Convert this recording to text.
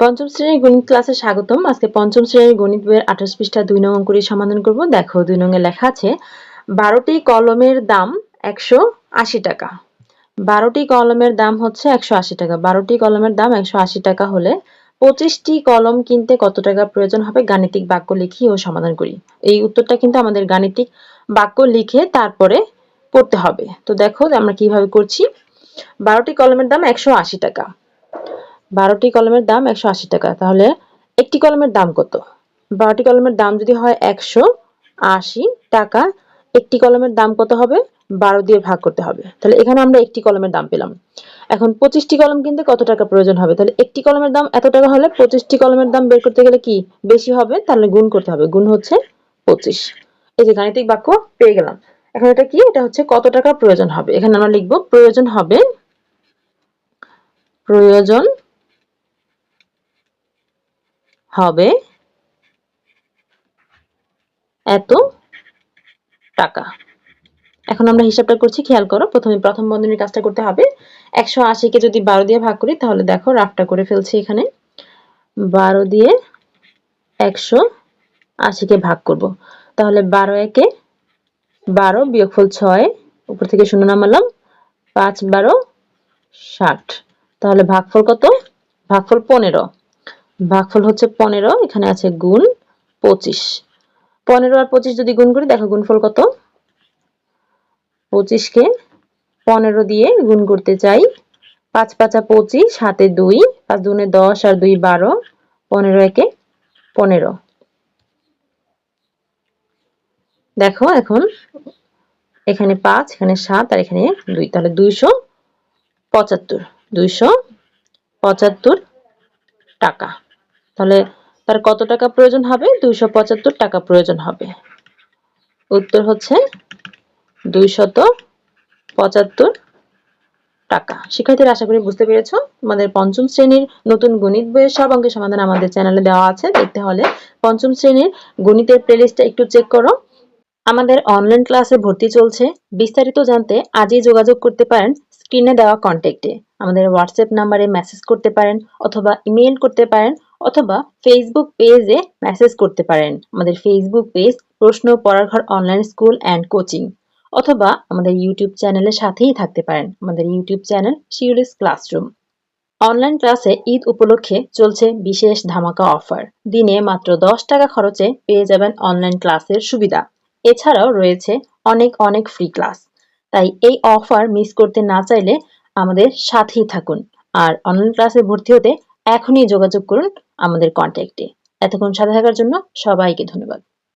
পঞ্চম শ্রেণীর গণিত ক্লাসে স্বাগতম। আজকে পঞ্চম শ্রেণীর গণিত বইয়ের 28 পৃষ্ঠা 2 নং অঙ্কটি সমাধান করব। দেখো 2 নং এ লেখা আছে 12টি কলমের দাম 180 টাকা। 12টি কলমের দাম হচ্ছে 180 টাকা। 12টি কলমের দাম 180 টাকা হলে 25টি কলম কিনতে কত টাকা প্রয়োজন হবে? গাণিতিক বাক্য লিখি ও সমাধান করি। এই উত্তরটা কিন্তু আমাদের গাণিতিক বাক্য লিখে তারপরে পড়তে হবে। তো দেখো আমরা কিভাবে করছি। 12টি কলমের দাম 180 টাকা। 12টি কলমের দাম 180 টাকা। তাহলে একটি কলমের দাম কত? 12টি কলমের দাম যদি হয় 180 টাকা, একটি কলমের দাম কত হবে? 12 দিয়ে ভাগ করতে হবে। তাহলে এখানে আমরা একটি কলমের দাম পেলাম। এখন 25টি কলম কিনতে কত টাকা প্রয়োজন হবে? তাহলে একটি কলমের দাম এত টাকা হলে 25টি কলমের দাম বের করতে গেলে কি বেশি হবে? তাহলে গুণ করতে হবে। গুণ হচ্ছে 25। এই যে গাণিতিক বাক্য পেয়ে গেলাম। এখন এটা কি? এটা হচ্ছে কত টাকা প্রয়োজন হবে। এখানে আমরা লিখব প্রয়োজন হবে এত টাকা। এখন আমরা হিসাবটা করছি, খেয়াল করো। প্রথমে প্রথম বন্ধনীর কাজটা করতে হবে। 180 কে যদি 12 দিয়ে ভাগ করি তাহলে দেখো রাফটা করে ফেলছি এখানে। 12 দিয়ে 180 কে ভাগ করব। তাহলে 12 একে 12 বিয়োগফল 6, উপর থেকে শূন্য নামালাম, 5 12 60। তাহলে ভাগফল কত? ভাগফল 15। ভাগফল হচ্ছে 15, এখানে আছে গুণ 25। 15 আর 25 যদি গুণ করি দেখো গুণফল কত? 25 কে 15 দিয়ে গুণ করতে চাই। 5 5 25, হাতে 2, 5 দুগুণে 10 আর 2 12, 15 একে 15। দেখো এখন এখানে 5, এখানে 7 আর এখানে 2, তাহলে 275। 275 টাকা। তাহলে তার কত টাকা প্রয়োজন হবে? 275 টাকা প্রয়োজন হবে। উত্তর হচ্ছে 275 টাকা। শিক্ষার্থীরা আশা করি বুঝতে পেরেছো। তোমাদের পঞ্চম শ্রেণীর নতুন গণিত বইয়ের সব অঙ্কের সমাধান আমাদের চ্যানেলে দেওয়া আছে। দেখতে হলে পঞ্চম শ্রেণীর গণিতের প্লেলিস্টটা একটু চেক করো। আমাদের অনলাইন ক্লাসে ভর্তি চলছে। বিস্তারিত জানতে আজই যোগাযোগ করতে পারেন স্ক্রিনে দেওয়া কন্ট্যাক্টে। আমাদের হোয়াটসঅ্যাপ নাম্বারে মেসেজ করতে পারেন অথবা ইমেইল করতে পারেন অথবা ফেসবুক পেজে মেসেজ করতে পারেন। আমাদের ফেসবুক পেজ প্রশ্ন পড়ার ঘর অনলাইন স্কুল অ্যান্ড কোচিং, অথবা আমাদের ইউটিউব চ্যানেলের সাথেই থাকতে পারেন। আমাদের YouTube channel Shiuli's classroom. Online ক্লাসে ঈদ উপলক্ষে চলছে বিশেষ ধামাকা অফার। দিনে মাত্র 10 টাকা খরচে পেয়ে যাবেন অনলাইন ক্লাসের সুবিধা। এছাড়াও রয়েছে অনেক অনেক ফ্রি ক্লাস। তাই এই অফার মিস করতে না চাইলে আমাদের সাথেই থাকুন। আর অনলাইন ক্লাসে ভর্তি হতে এখনই যোগাযোগ করুন আমাদের কন্ট্যাক্টে। এতক্ষণ সাথে থাকার জন্য সবাইকে ধন্যবাদ।